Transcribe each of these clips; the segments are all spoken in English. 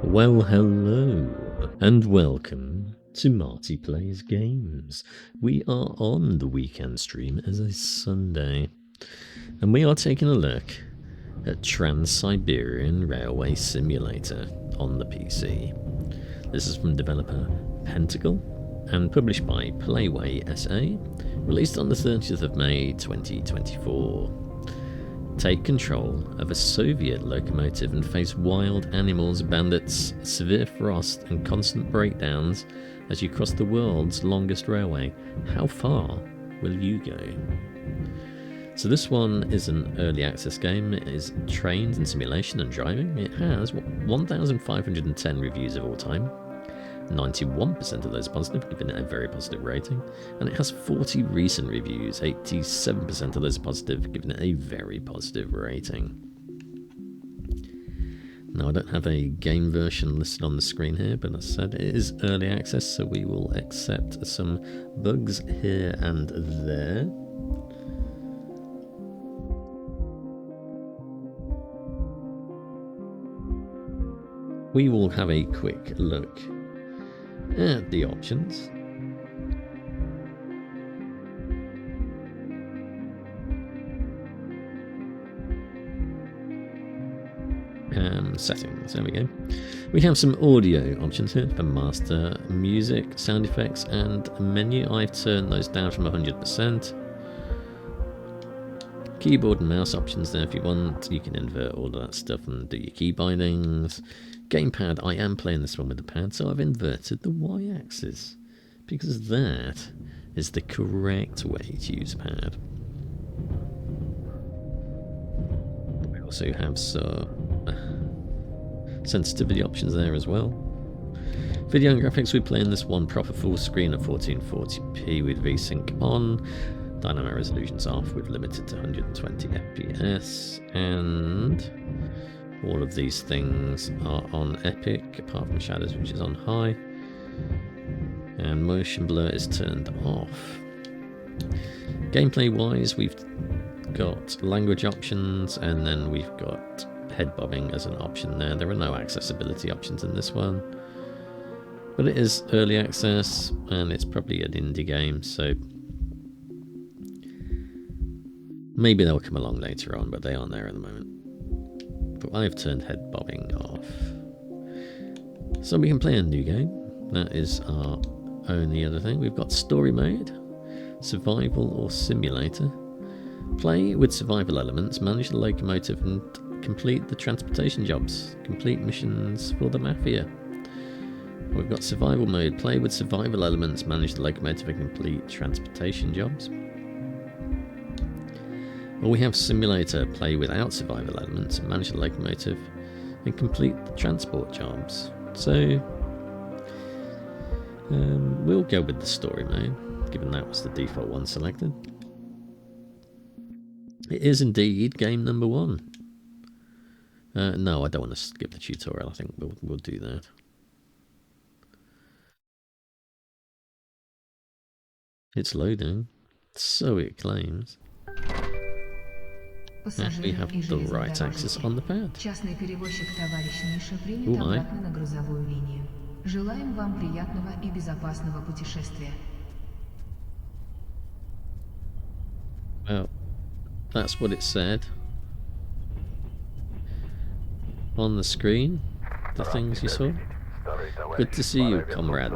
Well, hello, and welcome to Marty Plays Games. We are on the weekend stream as a Sunday, and we are taking a look at Trans-Siberian Railway Simulator on the PC. This is from developer Pentacle and published by Playway SA, released on the 30th of May 2024. Take control of a Soviet locomotive and face wild animals, bandits, severe frost and constant breakdowns as you cross the world's longest railway. How far will you go? So this one is an early access game. It is trains and simulation and driving. It has 1,510 reviews of all time. 91% of those positive, giving it a very positive rating, and it has 40 recent reviews, 87% of those positive, giving it a very positive rating. Now I don't have a game version listed on the screen here, but as I said, it is early access, so we will accept some bugs here and there. We will have a quick look at the options. Settings, there we go. We have some audio options here for master, music, sound effects and menu. I've turned those down from 100%. Keyboard and mouse options there if you want. You can invert all of that stuff and do your key bindings. Gamepad, I am playing this one with the pad, so I've inverted the y-axis because that is the correct way to use a pad. We also have some sensitivity options there as well. Video and graphics, we play in this one proper full screen at 1440p with VSync on. Dynamic resolution's off with limited to 120 FPS, and all of these things are on epic, apart from shadows, which is on high, and motion blur is turned off. Gameplay wise, we've got language options, and then we've got head bobbing as an option there. There are no accessibility options in this one, but it is early access and it's probably an indie game, so maybe they'll come along later on, but they aren't there at the moment. But I've turned head bobbing off. So we can play a new game. That is our only other thing. We've got story mode, survival or simulator. Play with survival elements, manage the locomotive and complete the transportation jobs. Complete missions for the mafia. We've got survival mode, play with survival elements, manage the locomotive and complete transportation jobs. Or we have simulator, play without survival elements, manage the locomotive and complete the transport jobs. So we'll go with the story mode, given that was the default one selected. It is indeed game number 1. No, I don't want to skip the tutorial. I think we'll do that. It's loading, so it claims. And we have the right axis on the pad. Oh my. Желаем вам приятного и безопасного путешествия. Well, that's what it said on the screen, the things you saw. Good to see you, comrade.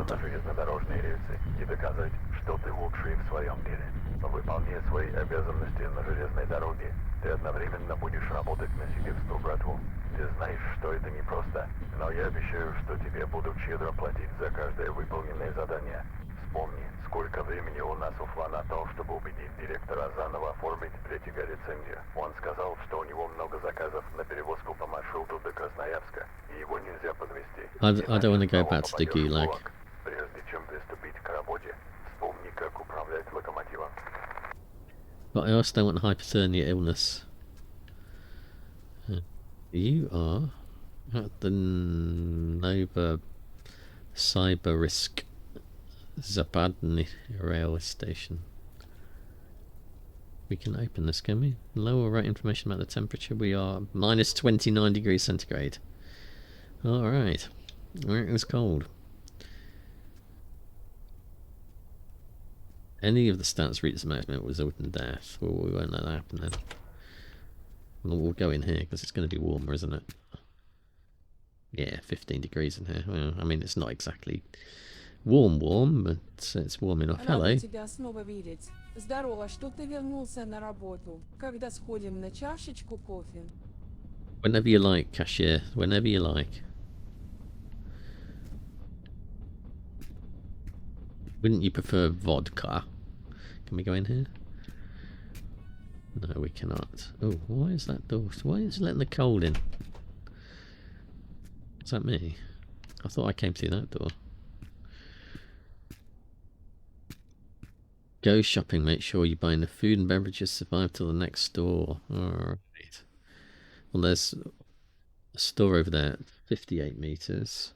Ты одновременно будешь работать на себе в 100 братву. Ты знаешь, что это непросто, но я обещаю, что тебе будут щедро платить за каждое выполненное задание. Вспомни, сколько времени у нас ушло на то, чтобы убедить директора заново оформить для тебя лицензию. Он сказал, что у него много заказов на перевозку по маршруту до Красноярска, и его нельзя подвести. I don't want to go back to the gulag. Прежде чем приступить к работе, вспомни, как управлять локомотивом. But I also don't want hypothermia illness. You are at the Nova Cyber-Risk Zapadny railway station. We can open this, can we? Lower right information about the temperature. We are minus 29 degrees centigrade. Alright. It was cold. Any of the stats reach the maximum result in death. Well, we won't let that happen then. We'll go in here because it's going to be warmer, isn't it? Yeah, 15 degrees in here. Well, I mean, it's not exactly warm, but it's warm enough. Hello. тебя снова видеть. Здорово, что ты вернулся на работу. Когда сходим на чашечку кофе? Whenever you like, cashier. Whenever you like. Wouldn't you prefer vodka? Can we go in here? No, we cannot. Oh, why is that door? Why is it letting the cold in? Is that me? I thought I came through that door. Go shopping. Make sure you buy enough food and beverages to survive till the next store. Alright. Well, there's a store over there. 58 meters.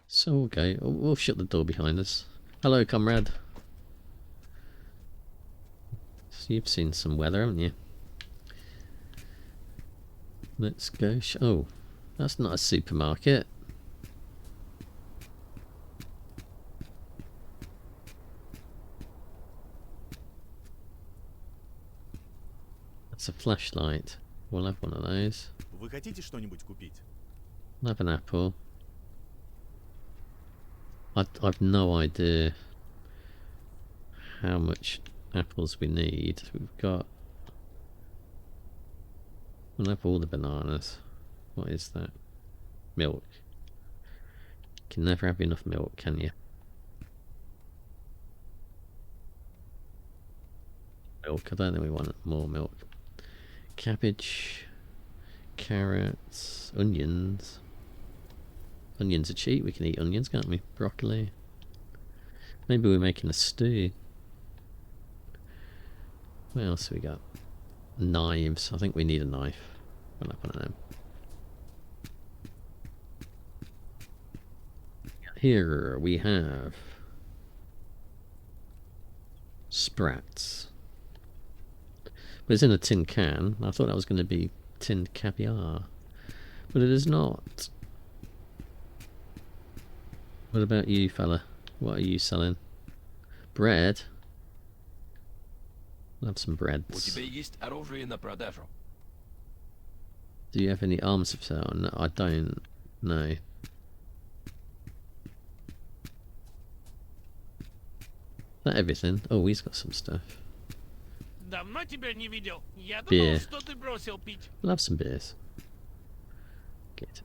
So we'll go. We'll shut the door behind us. Hello, comrade. So you've seen some weather, haven't you? Let's go. Oh, that's not a supermarket. That's a flashlight. We'll have one of those. Вы хотите что-нибудь купить? I'll have an apple. I've no idea how much apples we need. We've got... We'll have all the bananas. What is that? Milk. You can never have enough milk, can you? Milk. I don't think we want more milk. Cabbage. Carrots. Onions. Onions are cheap. We can eat onions, can't we? Broccoli. Maybe we're making a stew. What else have we got? Knives. I think we need a knife. We'll have one of them. Here we have sprats. But it's in a tin can. I thought that was going to be tinned caviar. But it is not. What about you, fella? What are you selling? Bread? I'll have some breads. Do you have any arms for sale? No, I don't. No. Is that everything? Oh, he's got some stuff. Beer. We'll have some beers. Good.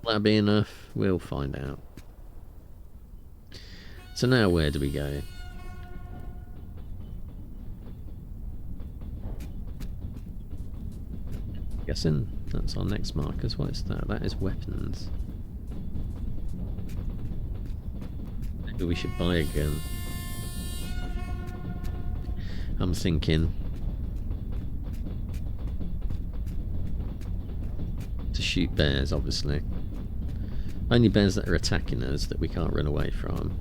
Will that be enough? We'll find out. So now where do we go? Guessing that's our next markers. What is that? That is weapons. Maybe we should buy a gun. I'm thinking to shoot bears, obviously. Only bears that are attacking us that we can't run away from.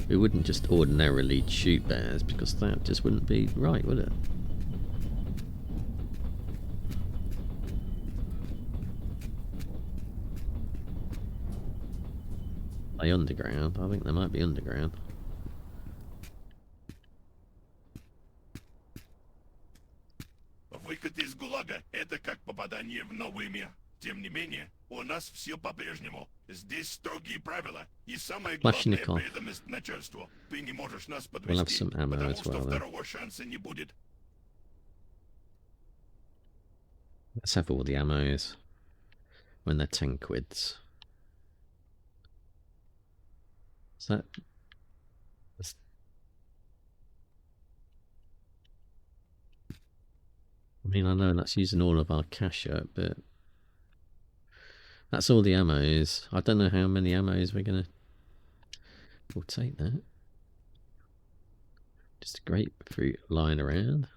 We wouldn't just ordinarily shoot bears because that just wouldn't be right, would it? Are they underground? I think they might be underground. Выход из ГУЛАГа — это как попадание в новый мир. Тем не менее, у нас все по-прежнему. Здесь строгие правила. И самое главное — преданность начальству. Ты не можешь нас подвести, потому что второго шанса не будет. Let's have all the ammos when they're 10 quids. Is that... I mean, I know that's using all of our cash up, but that's all the ammos. I don't know how many ammos we're gonna... We'll take that. Just a grapefruit lying around.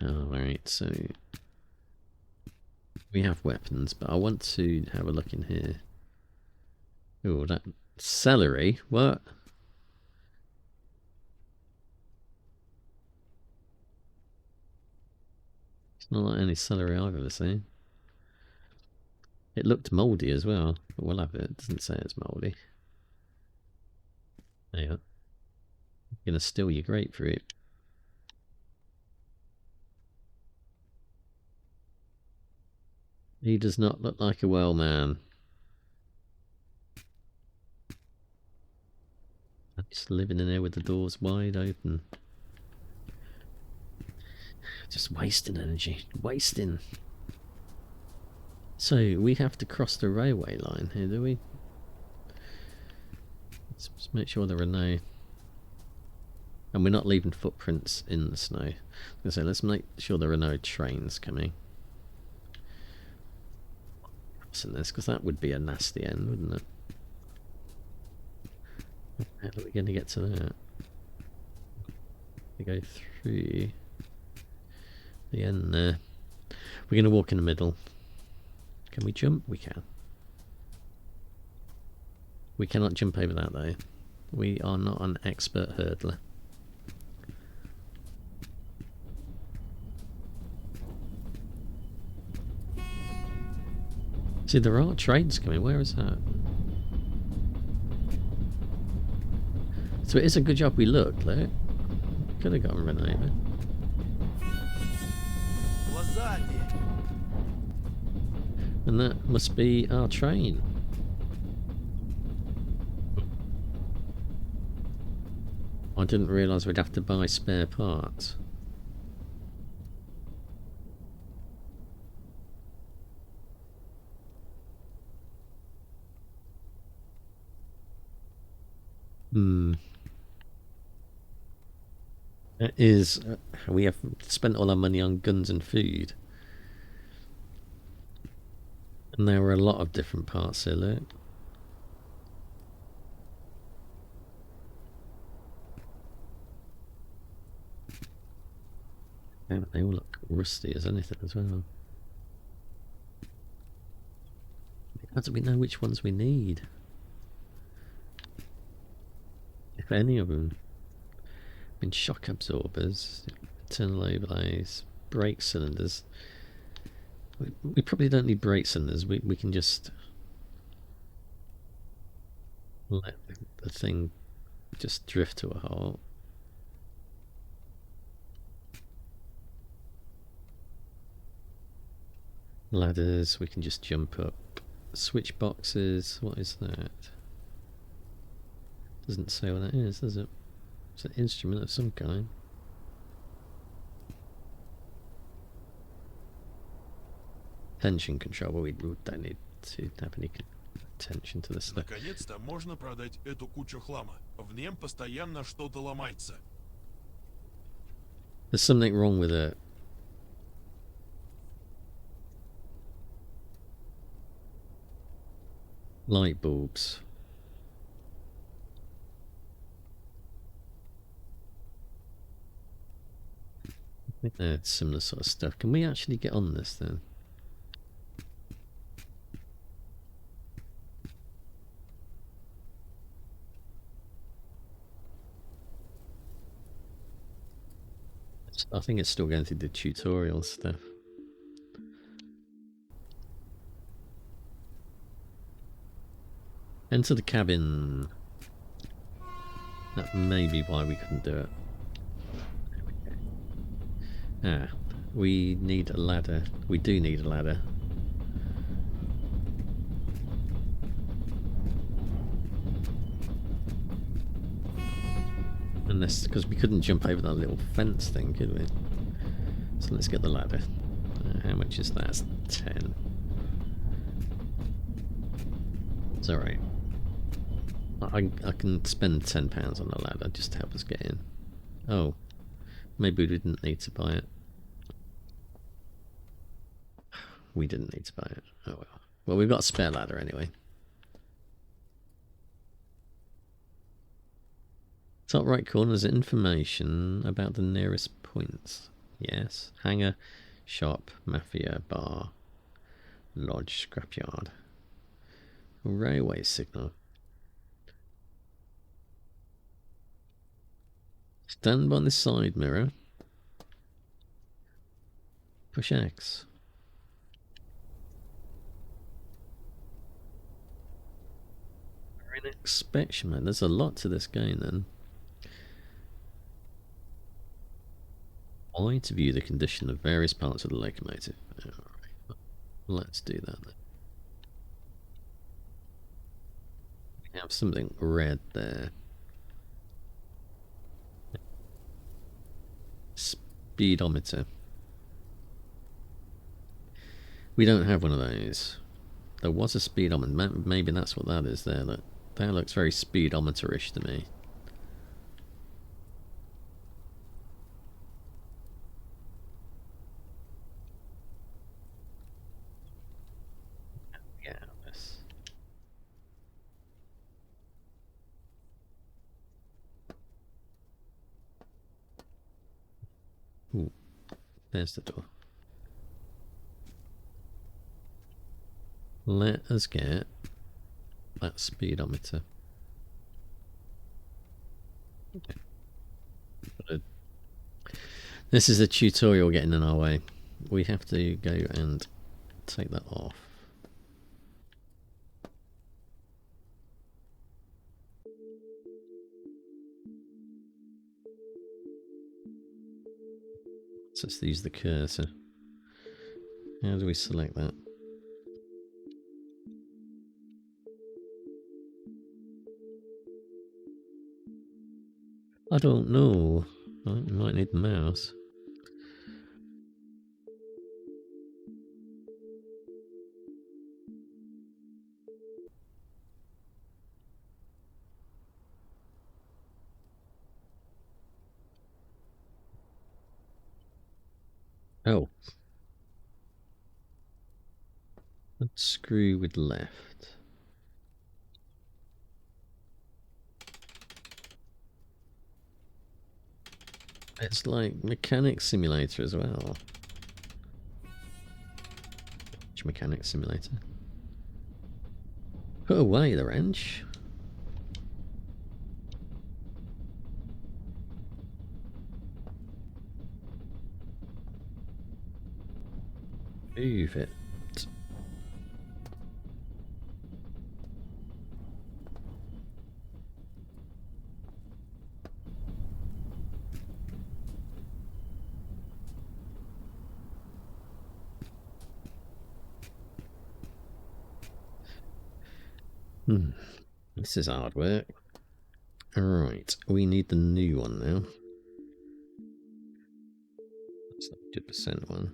Alright, so we have weapons, but I want to have a look in here. Oh, that celery? What? It's not like any celery I've ever seen. It looked mouldy as well, but we'll have it. It doesn't say it's mouldy. There you are. I'm gonna steal your grapefruit. He does not look like a well man. Just living in there with the doors wide open. Just wasting energy. Wasting. So, we have to cross the railway line here, do we? Let's just make sure there are no... And we're not leaving footprints in the snow. I was going to say, let's make sure there are no trains coming. Crossing this, because that would be a nasty end, wouldn't it? How are we going to get to that? We go through the end there. We're going to walk in the middle. Can we jump? We can. We cannot jump over that though. We are not an expert hurdler. See, there are trains coming. Where is that? So it is a good job we looked, look. Could have gotten run over. And that must be our train. I didn't realise we'd have to buy spare parts. It is. We have spent all our money on guns and food. And there were a lot of different parts here, look. Yeah, they all look rusty as anything as well. How do we know which ones we need? If any of them. I mean, shock absorbers, internal overlays, brake cylinders. We probably don't need brake cylinders. We can just let the thing just drift to a halt. Ladders, we can just jump up. Switch boxes, what is that? Doesn't say what that is, does it? It's an instrument of some kind. Tension control, but we don't need to have any attention to this stuff. Наконец-то можно продать эту кучу хлама. В нем постоянно что-то ломается. There's something wrong with it. Light bulbs. I think that's similar sort of stuff. Can we actually get on this then? I think it's still going through the tutorial stuff. Enter the cabin. That may be why we couldn't do it. Ah, we need a ladder. We do need a ladder. Unless, because we couldn't jump over that little fence thing, could we? So let's get the ladder. How much is that? It's 10. It's alright. I can spend £10 on a ladder just to help us get in. Oh, maybe we didn't need to buy it. We didn't need to buy it. Oh well. Well, we've got a spare ladder anyway. Top right corner is information about the nearest points. Yes. Hangar, shop, mafia, bar, lodge, scrapyard. Railway signal. Stand by the side mirror. Push X. Inspection mode. There's a lot to this game then. Y to view the condition of various parts of the locomotive. Alright, let's do that then. We have something red there. Speedometer. We don't have one of those. There was a speedometer. Maybe that's what that is there. That looks very speedometer-ish to me. Yeah, this. Ooh, there's the door. Let us get that speedometer. Okay. This is a tutorial getting in our way. We have to go and take that off. So let's use the cursor. How do we select that? I don't know. I might need the mouse. Oh. Let's screw with left. It's like Mechanic Simulator as well. Which Mechanic Simulator? Put away the wrench. Move it. This is hard work. Alright, we need the new one now. That's the 100% one.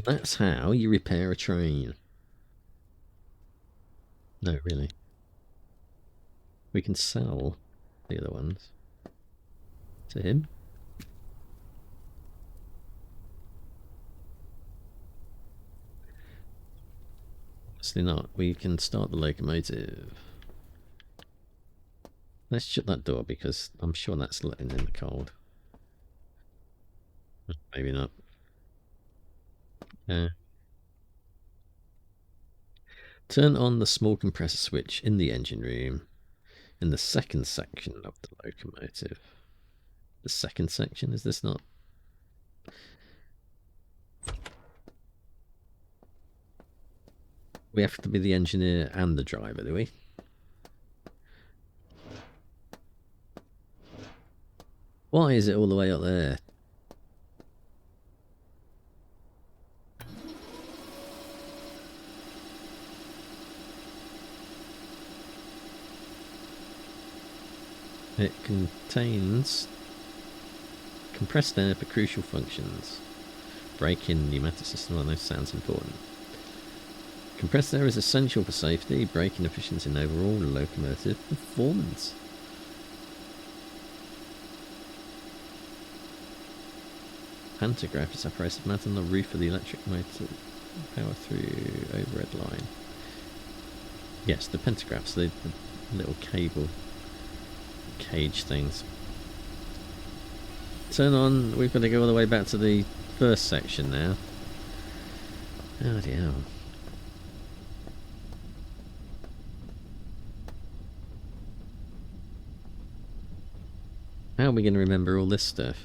That's how you repair a train. No, really. We can sell the other ones to him. Obviously not. We can start the locomotive. Let's shut that door because I'm sure that's letting in the cold. Maybe not. Turn on the small compressor switch in the engine room in the second section of the locomotive. The second section, is this not? We have to be the engineer and the driver, do we? Why is it all the way up there? It contains compressed air for crucial functions. Brake-in pneumatic system, well, those sounds important. Compressed air is essential for safety, braking efficiency and overall locomotive performance. Pantograph is operated mounted on the roof of the electric motor power through overhead line. Yes, the pantographs, the little cable cage things. Turn on, we've got to go all the way back to the first section now. Oh dear. How are we going to remember all this stuff?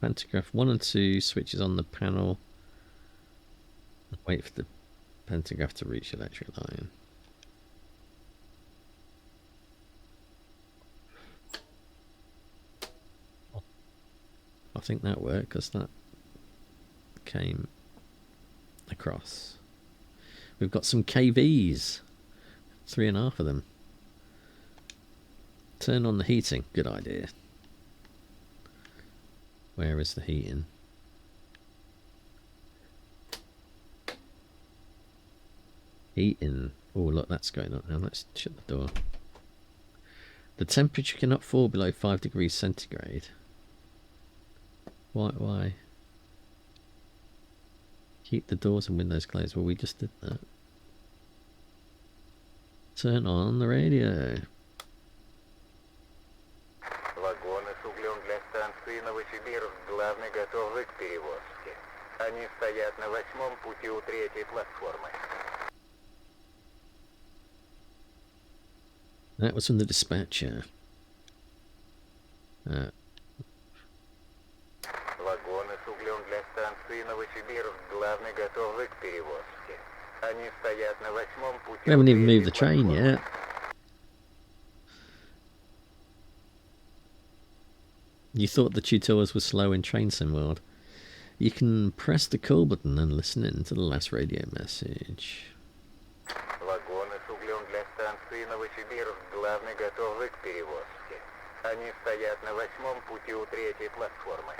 Pantograph 1 and 2 switches on the panel. Wait for the pantograph to reach the electric line. I think that worked because that came across. We've got some KVs. 3.5 of them. Turn on the heating. Good idea. Where is the heating? Heating. Oh, look, that's going on now. Let's shut the door. The temperature cannot fall below 5 degrees centigrade. Why? Keep the doors and windows closed. Well, we just did that. Turn on the radio. Вагоны с углем для станции Новосибирск главный готовы к перевозке. Они стоят на 8-м пути у 3-й платформы. That was from the dispatcher. Вагоны с углем для станции Новосибирск главный готовы к перевозке. Они стоят на 8-м пути. We haven't even moved the train yet. You thought the tutorials were slow in Train Sim World. You can press the call button and listen in to the last radio message. Вагоны с углем для станции Новосибирск главный готовы к перевозке. Они стоят на 8-м пути у 3-й платформы.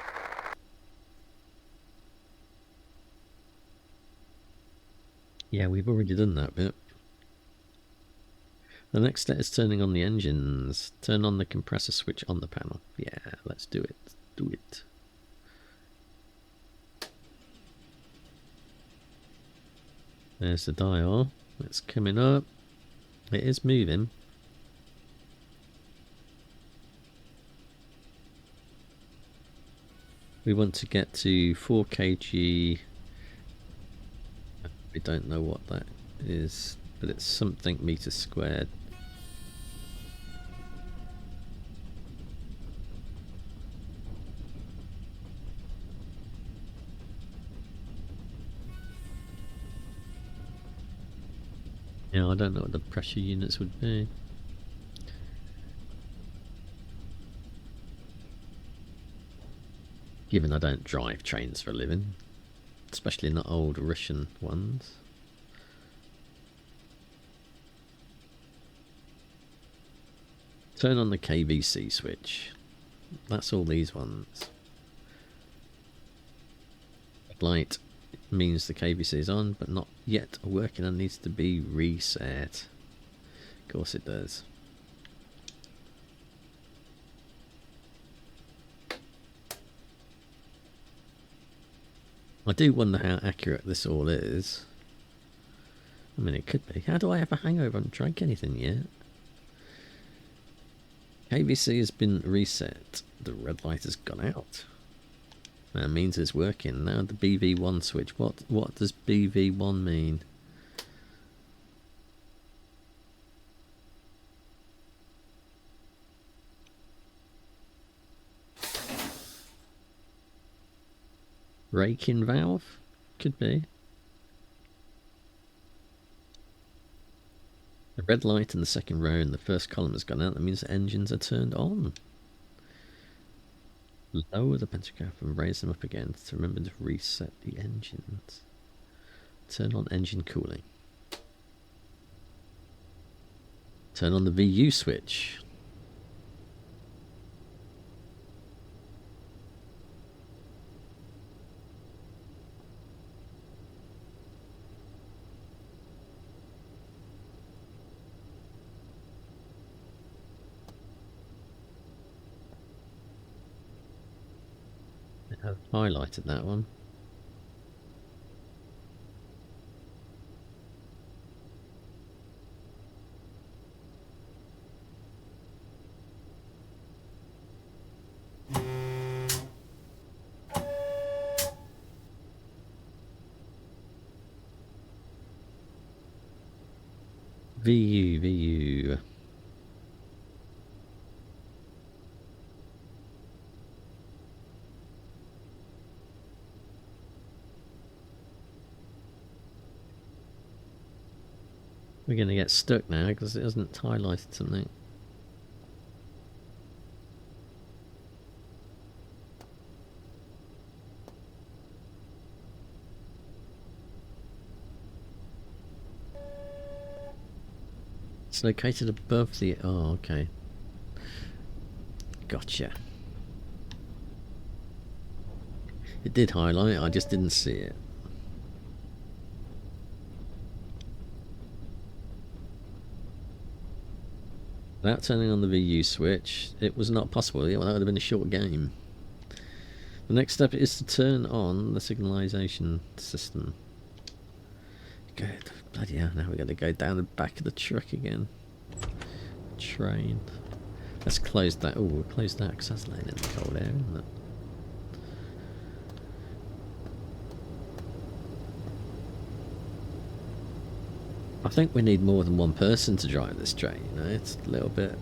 Yeah, we've already done that bit. The next step is turning on the engines. Turn on the compressor switch on the panel. Yeah, let's do it. Do it. There's the dial. It's coming up. It is moving. We want to get to 4 kg. We don't know what that is, but it's something meters squared. Yeah, I don't know what the pressure units would be. Given I don't drive trains for a living, especially not old Russian ones. Turn on the KVC switch. That's all these ones. Light means the KVC is on, but not yet working and needs to be reset. Of course it does. I do wonder how accurate this all is. I mean, it could be. How do I have a hangover? I haven't drank anything yet. KVC has been reset. The red light has gone out. That means it's working. Now the BV1 switch. What does BV1 mean? Rake-in valve? Could be. The red light in the second row in the first column has gone out. That means the engines are turned on. Lower the pantograph and raise them up again to remember to reset the engines. Turn on engine cooling. Turn on the VU switch. have highlighted that one. VU. We're going to get stuck now because it hasn't highlighted something. It's located above the... Oh, okay. Gotcha. It did highlight, I just didn't see it. Without turning on the VU switch, it was not possible. That would have been a short game. The next step is to turn on the signalization system. Good. Bloody hell, now we've got to go down the back of the truck again. Train. Let's close that. Oh, we'll close that because that's laying in the cold air, isn't it? I think we need more than one person to drive this train, you know, it's a little bit...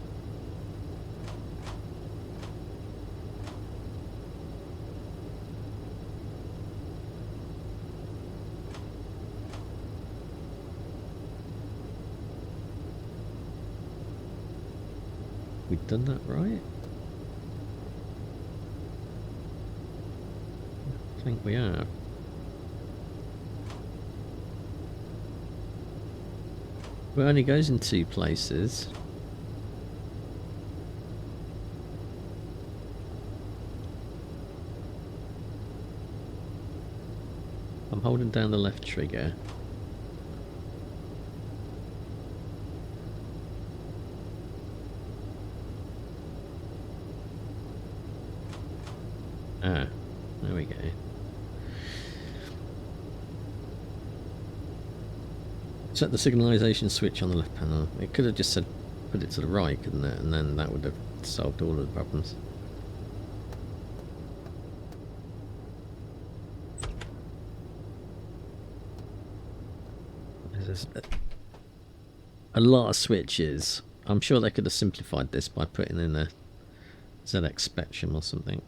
We've done that right? I think we have. It only goes in 2 places. I'm holding down the left trigger. Ah, there we go. Set the signalization switch on the left panel. It could have just said put it to the right, couldn't it? And then that would have solved all of the problems. There's a lot of switches. I'm sure they could have simplified this by putting in a ZX Spectrum or something.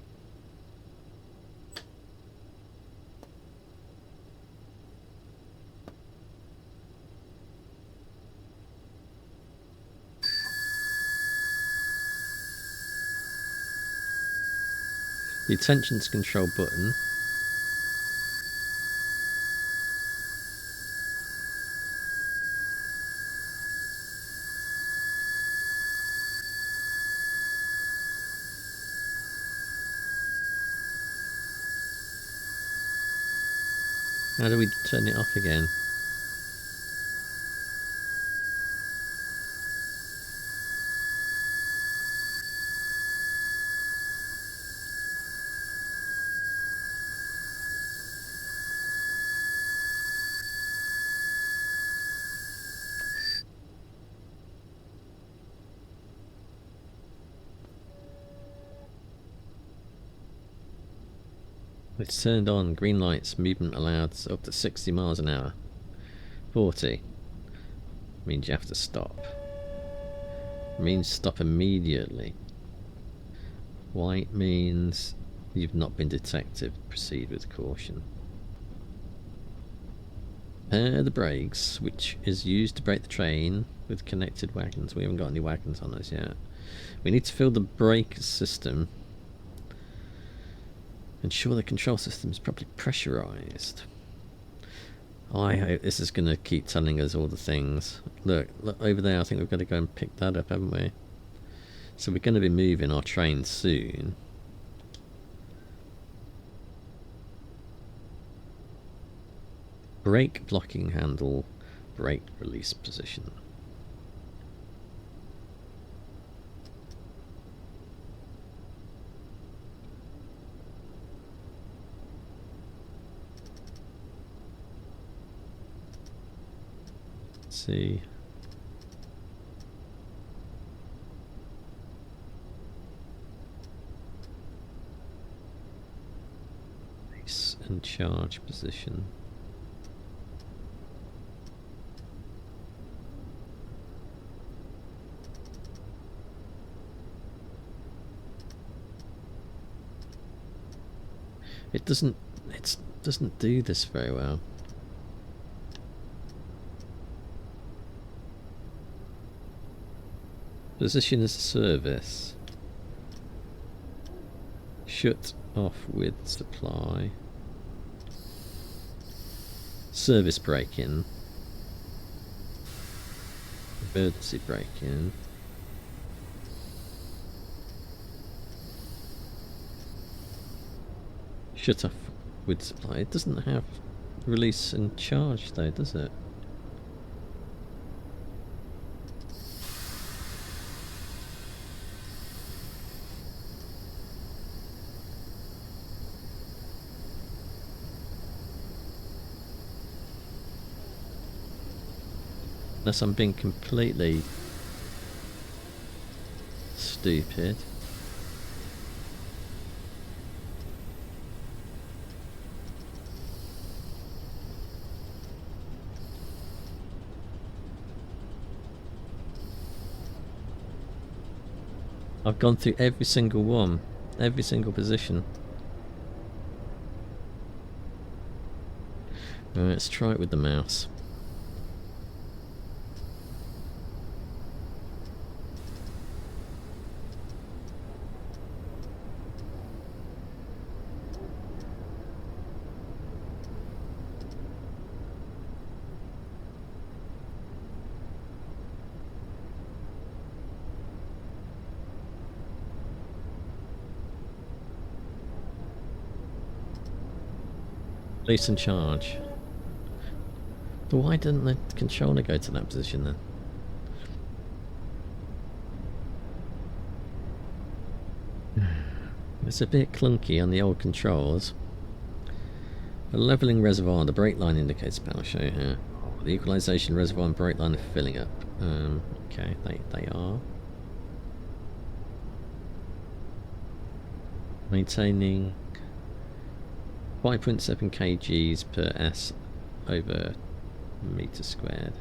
The attention to control button. How do we turn it off again? It's turned on, green lights, movement allowed up to 60 miles an hour. 40 means you have to stop. Means stop immediately. White means you've not been detected, proceed with caution. Pair the brakes, which is used to brake the train with connected wagons. We haven't got any wagons on us yet. We need to fill the brake system. Ensure the control system is properly pressurized. I hope this is going to keep telling us all the things. Look over there, I think we've got to go and pick that up, haven't we? So we're going to be moving our train soon. Brake blocking handle, brake release position. see. Base and charge position. It doesn't do this very well. Position as a service. Shut off with supply. Service break-in. Emergency break-in. Shut off with supply. It doesn't have release and charge though, does it? Unless I'm being completely stupid. I've gone through every single one, every single position. Alright, let's try it with the mouse. Release and charge. But why didn't the controller go to that position then? It's a bit clunky on the old controls. A levelling reservoir, the brake line indicates power show here. The equalisation reservoir and brake line are filling up. Okay, they are. Maintaining 5.7 kgs per S over meter squared.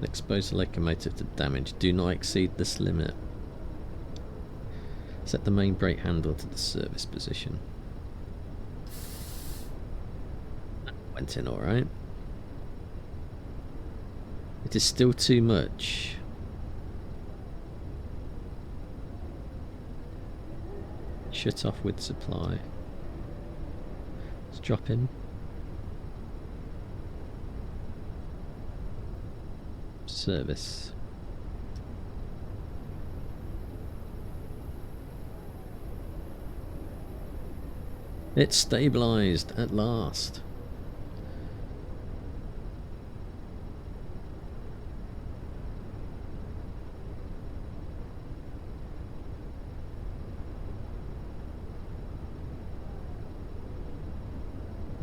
Expose the locomotive to damage. Do not exceed this limit. Set the main brake handle to the service position. That went in alright. It is still too much. Shut off with supply. Let's drop in. Service. It's stabilised at last.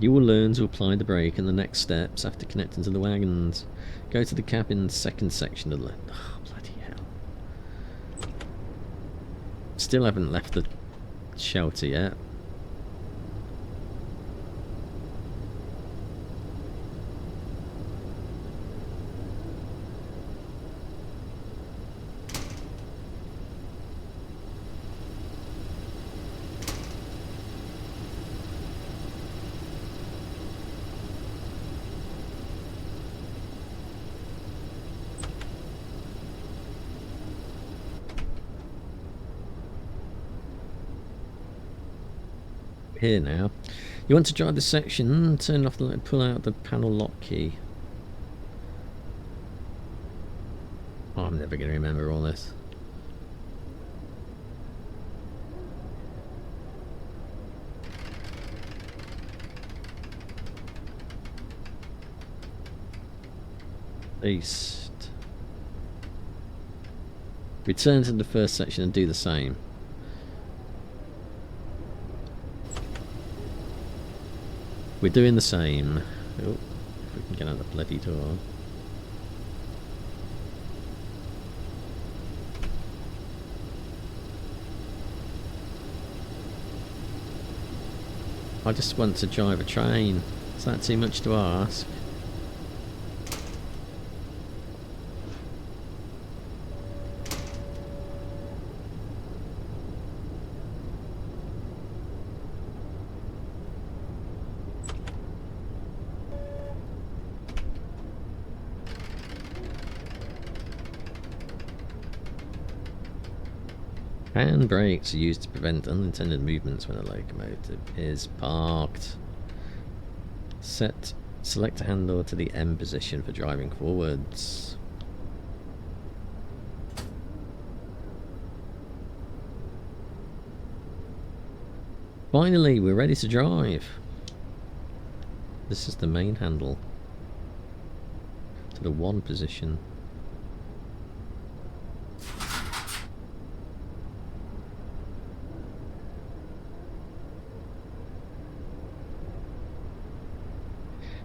You will learn to apply the brake in the next steps after connecting to the wagons. Go to the cabin's second section of the... Oh, bloody hell. Still haven't left the shelter yet. Here now. You want to drive this section, turn off the light, pull out the panel lock key. Oh, I'm never going to remember all this. East. Return to the first section and do the same. We're doing the same. Oh, if we can get out the bloody door. I just want to drive a train. Is that too much to ask? Hand brakes are used to prevent unintended movements when a locomotive is parked. Select a handle to the M position for driving forwards. Finally, we're ready to drive. This is the main handle. To the 1 position.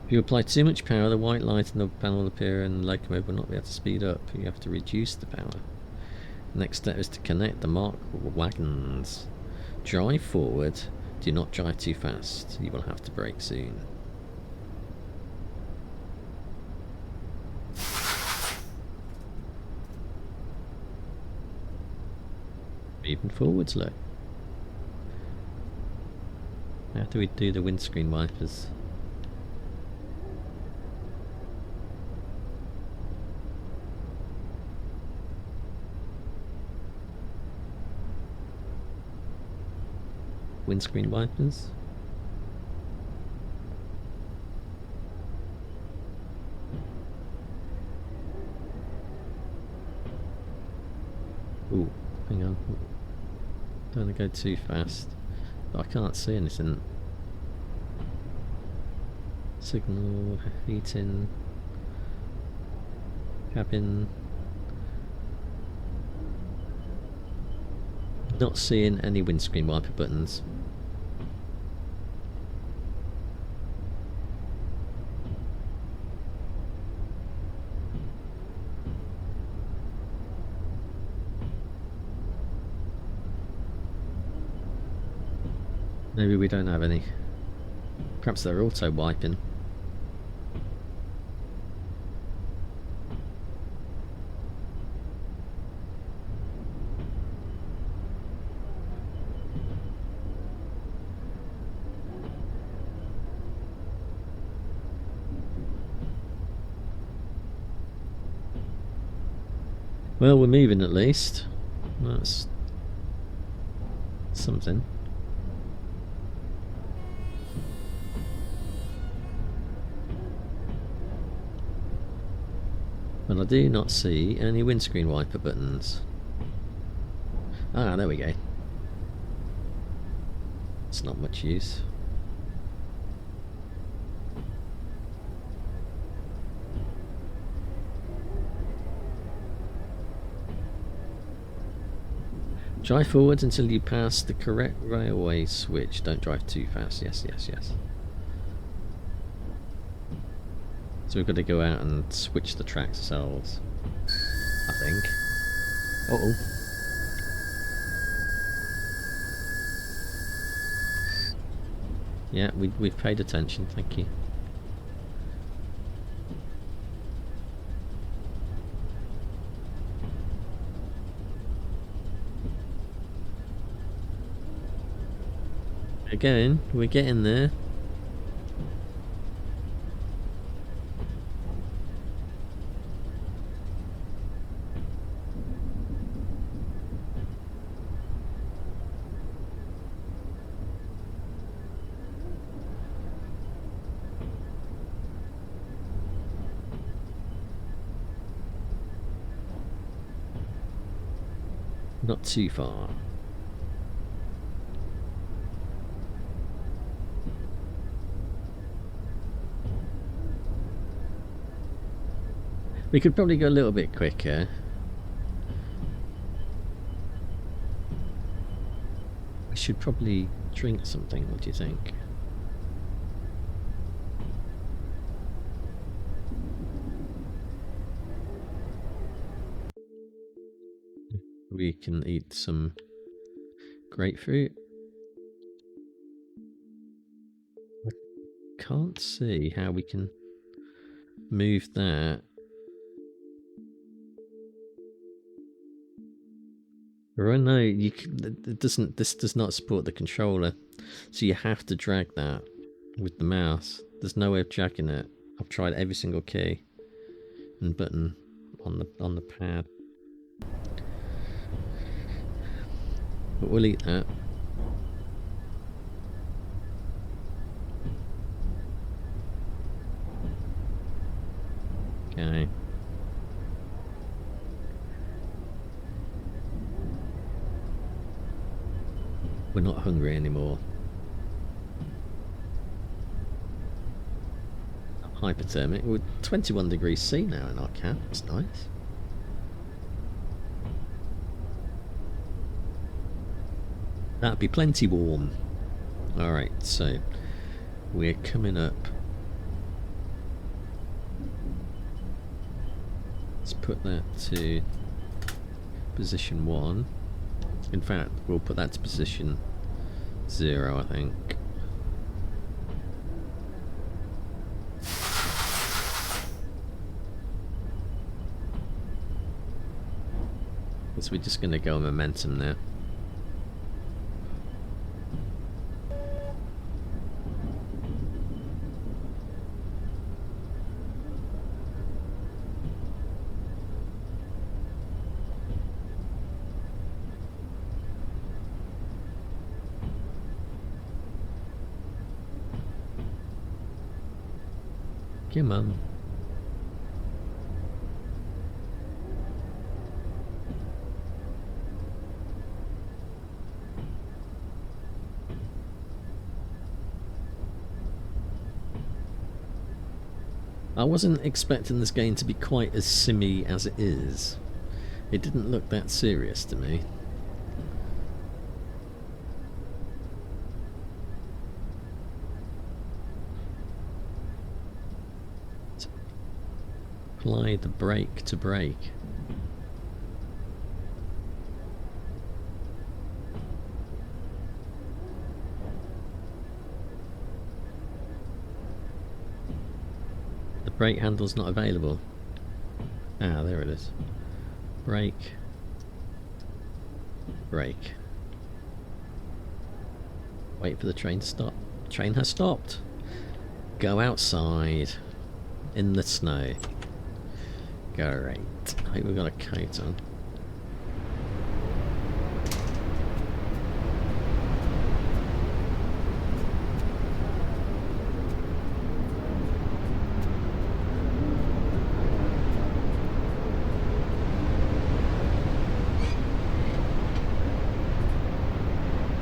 If you apply too much power, the white light in the panel will appear and the locomotive will not be able to speed up. You have to reduce the power. The next step is to connect the marked wagons. Drive forward. Do not drive too fast. You will have to brake soon. Moving forwards, look. How do we do the windscreen wipers? Windscreen wipers. Ooh, hang on. Don't want to go too fast. But I can't see anything. Signal, heating, cabin. Not seeing any windscreen wiper buttons. Maybe we don't have any. Perhaps they're auto wiping. Well, we're moving at least. That's something. But I do not see any windscreen wiper buttons. Ah, there we go. It's not much use. Drive forwards until you pass the correct railway switch. Don't drive too fast. Yes, yes, yes. So we've got to go out and switch the tracks ourselves, I think. Uh-oh. Yeah, we've paid attention, thank you. Again, we're getting there. Not too far. We could probably go a little bit quicker. We should probably drink something, what do you think? We can eat some grapefruit. can't see how we can move that. Or no, you it doesn't. This does not support the controller, so you have to drag that with the mouse. There's no way of dragging it. I've tried every single key and button on the pad, but we'll eat that. Okay. We're not hungry anymore. Hypothermic. We're 21 degrees C now in our camp. That's nice. That'd be plenty warm. Alright, so we're coming up. Let's put that to position 1. In fact, we'll put that to position 0, I think. So we're just going to go momentum now. Come on. I wasn't expecting this game to be quite as simmy as it is. It didn't look that serious to me. Apply the brake to brake. The brake handle's not available. Ah, there it is. Brake. Brake. Wait for the train to stop. Train has stopped. Go outside. In the snow. Great. I think we've got a coat on.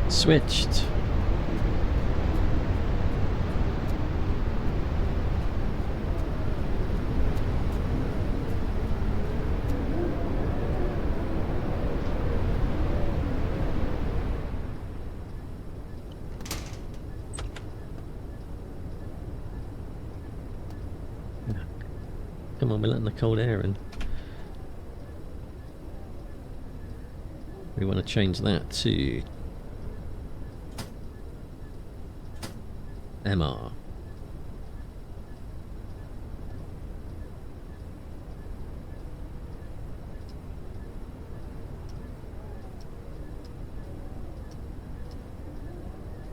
Switched. Come on, we're letting the cold air in. We want to change that to MR.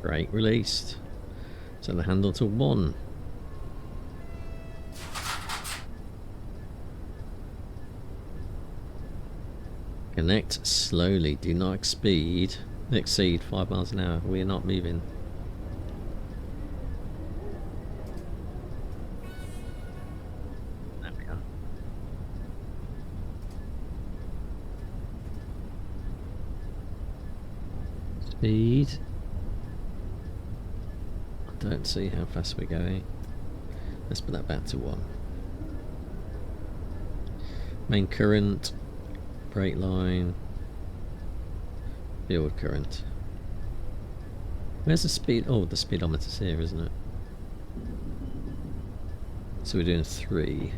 Brake released. Set the handle to 1. Connect slowly. Do not exceed 5 miles an hour. We are not moving. There we are. Speed. I don't see how fast we're going. Let's put that back to 1. Main current. Brake line, field current. Where's the speed? Oh, the speedometer's here, isn't it? So we're doing 3.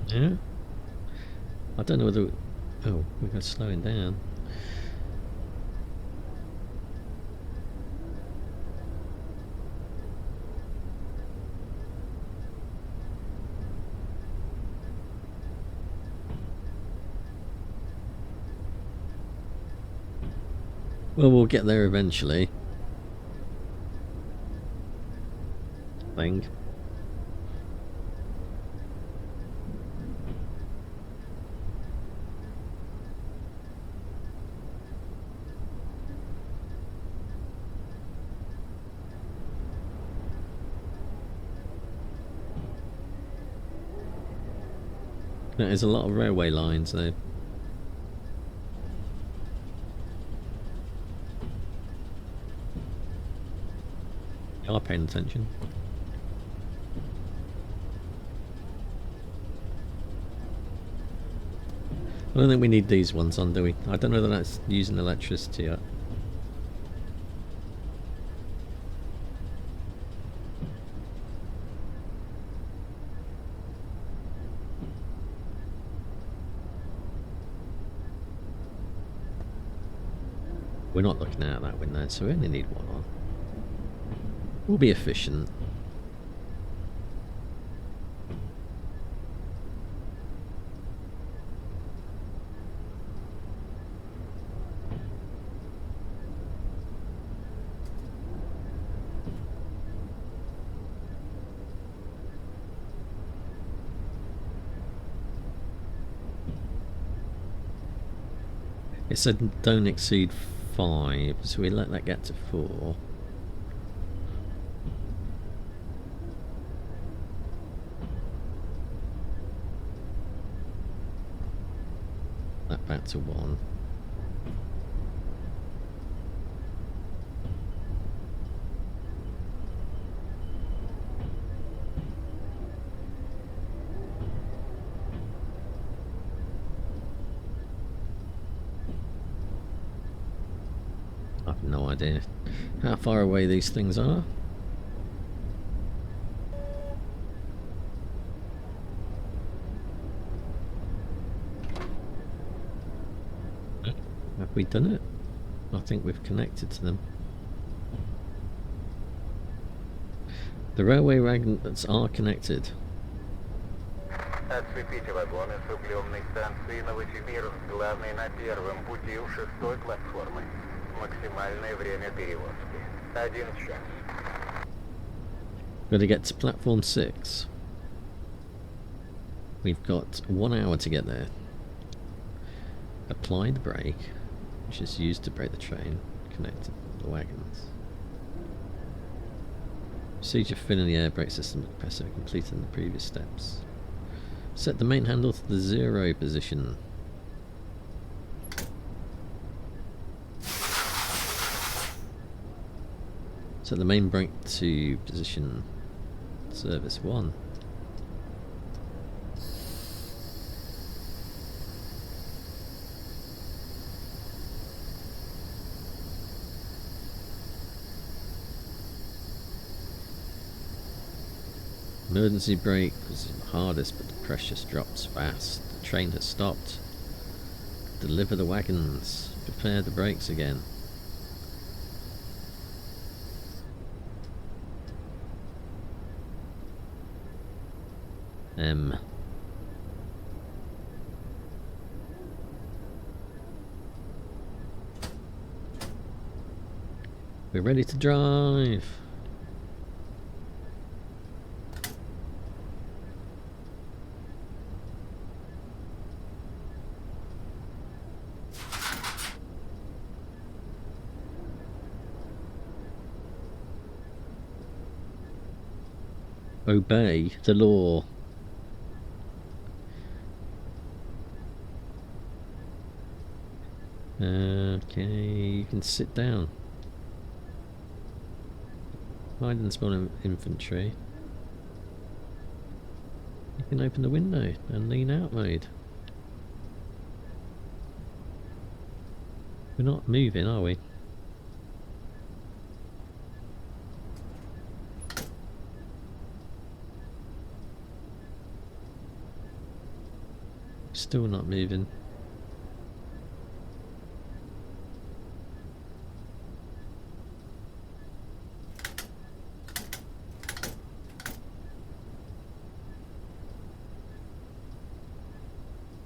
Yeah. I don't know whether... Oh, we've got slowing down. Well, we'll get there eventually. I think. There's a lot of railway lines though. You are paying attention. I don't think we need these ones on, do we? I don't know that that's using electricity yet. We're not looking out that window, so we only need one on. We'll be efficient. It said don't exceed 5, so we let that get to 4. That back to 1. I've no idea how far away these things are. Have we done it? I think we've connected to them. The railway wagons are connected. Отцепите вагоны с углемной станции Новосибирск, главный на первом пути у 6-й платформы. Максимальное время перевозки 1 час. Got to get to platform 6. We've got 1 hour to get there. Apply the brake, which is used to brake the train, connect the wagons. Procedure filling the air brake system with capacity completed in the previous steps. Set the main handle to the 0 position. Set the main brake to position service 1. Emergency brake was the hardest, but the pressure drops fast. The train has stopped. Deliver the wagons. Prepare the brakes again. We're ready to drive. Obey the law. Okay, you can sit down. Hide and spawn infantry. You can open the window and lean out mode. We're not moving, are we? Still not moving.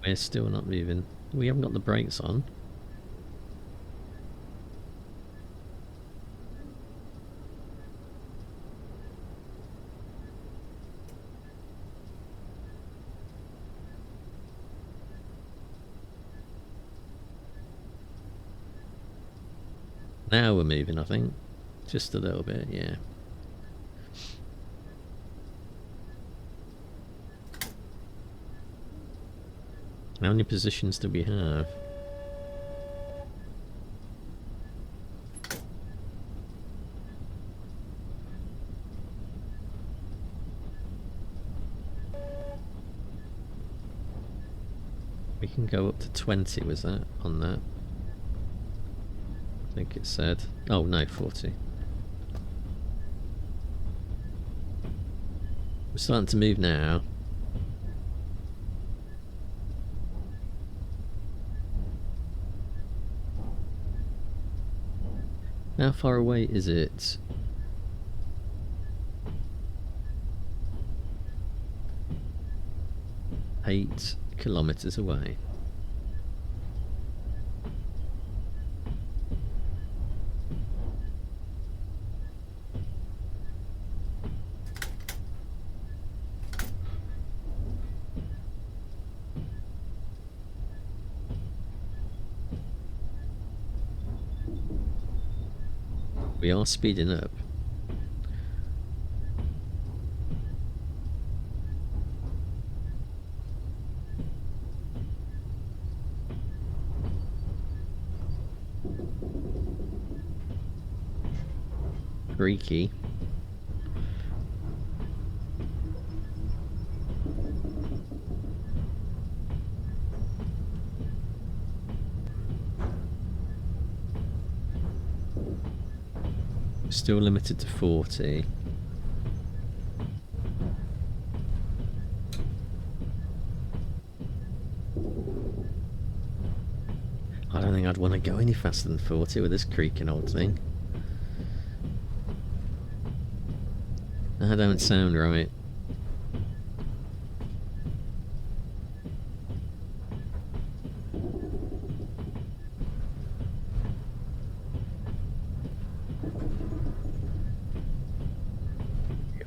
We're still not moving. We haven't got the brakes on. Now we're moving, I think. Just a little bit, yeah. How many positions do we have? We can go up to 20, was that on that? I think it said. Oh no, 40. We're starting to move now. How far away is it? Eight kilometers away. We are speeding up. Creaky. Still limited to 40. I don't think I'd want to go any faster than 40 with this creaking old thing. That don't sound right.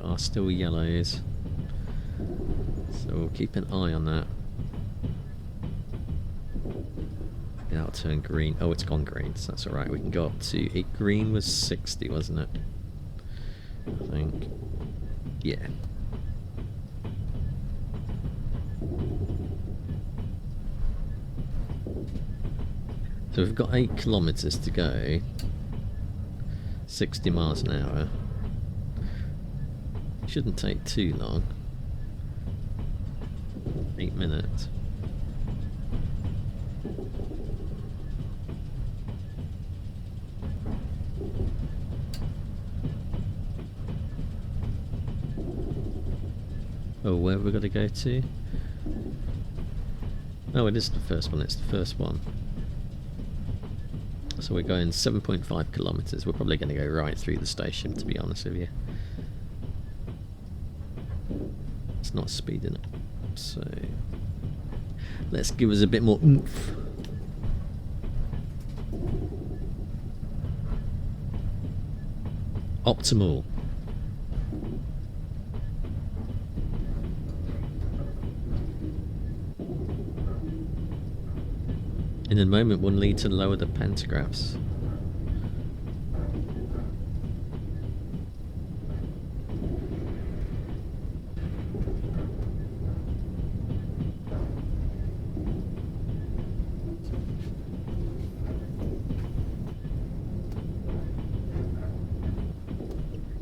Are still yellows, so we'll keep an eye on that. That'll turn green. Oh, it's gone green, so that's alright. We can go up to it. Green was 60, wasn't it? I think. Yeah. So we've got 8 kilometers to go. 60 miles an hour. Shouldn't take too long. 8 minutes. Oh, where have we got to go to? Oh, it is the first one. It's the first one. So we're going 7.5 kilometers. We're probably going to go right through the station, to be honest with you. It's not speeding up, so let's give us a bit more oomph. Optimal. In a moment, we'll need to lower the pantographs.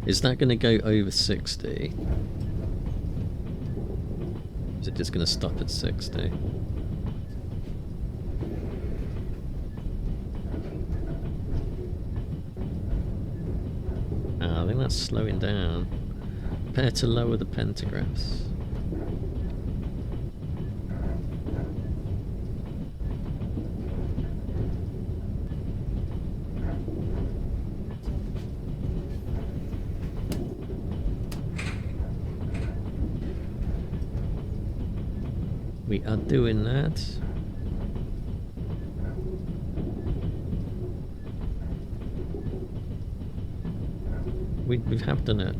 Is that going to go over 60? Is it just going to stop at 60? I think that's slowing down. Prepare to lower the pantographs. We are doing that. We have done it.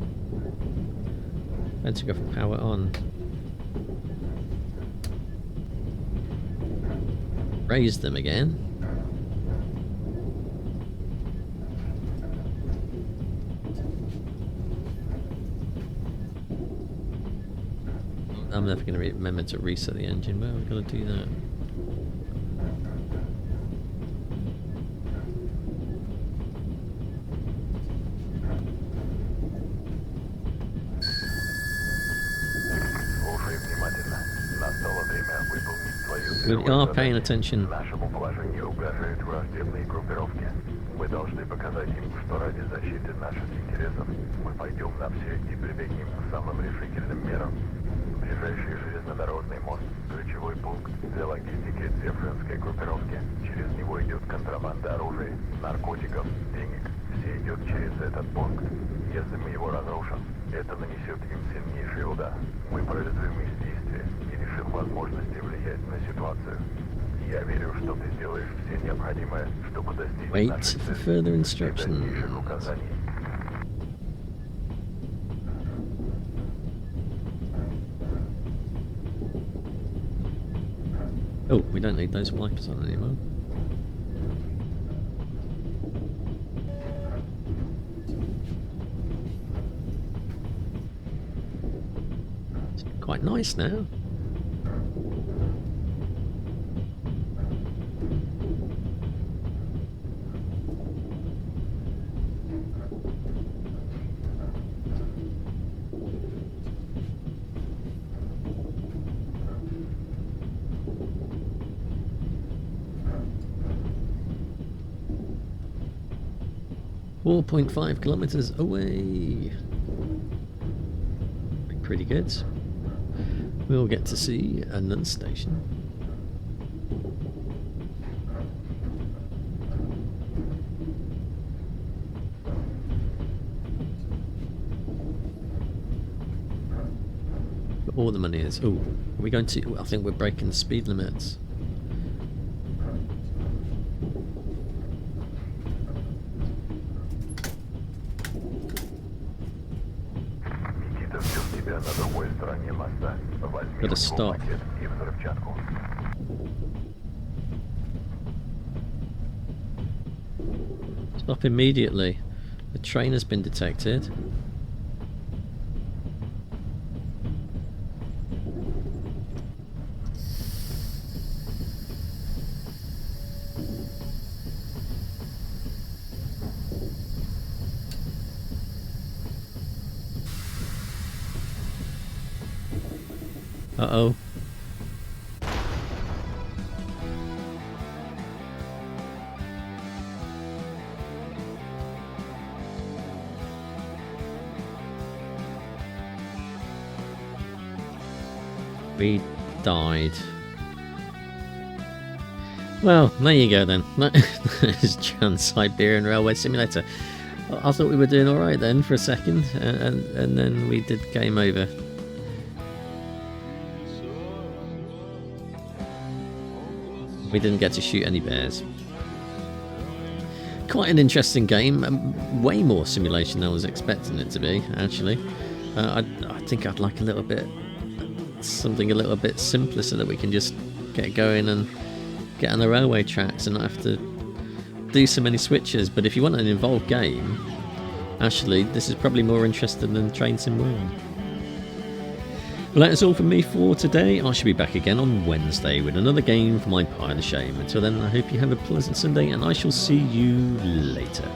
Ventigraph power on. Raise them again. I'm never going to remember to reset the engine. Where are we going to do that? Слушай внимательно. Настало время выполнить свою We are paying attention. Нашему положению угрожают враждебные группировки. Мы должны показать им, что ради защиты наших интересов мы пойдем на все и прибегнем к самым решительным мерам. Ближайший железнодорожный мост – ключевой пункт для логистики дзержинской группировки. Через него идет контрабанда оружия, наркотиков, денег. Все идет через этот пункт. Если мы его разрушим, это нанесет им сильнейший удар. Мы парализуем их действия и лишим возможности влиять на ситуацию. Я верю, что ты сделаешь все необходимое, чтобы достичь Wait наших for целей further и instructions. дальнейших указаний. Oh, we don't need those wipers on anymore. It's quite nice now. .5 kilometers away. Pretty good. We'll get to see another station. But all the money is. Oh, are we going to? I think we're breaking the speed limits. Gotta stop. Stop immediately. The train has been detected. Uh-oh. We died. Well, there you go then. That is Trans-Siberian Railway Simulator. I thought we were doing alright then for a second, and then we did game over. We didn't get to shoot any bears. Quite an interesting game. Way more simulation than I was expecting it to be, actually. I think I'd like a little bit... something a little bit simpler so that we can just get going and get on the railway tracks and not have to do so many switches. But if you want an involved game, actually, this is probably more interesting than Train Sim World. Well, that is all from me for today. I shall be back again on Wednesday with another game for my pile of shame. Until then, I hope you have a pleasant Sunday, and I shall see you later.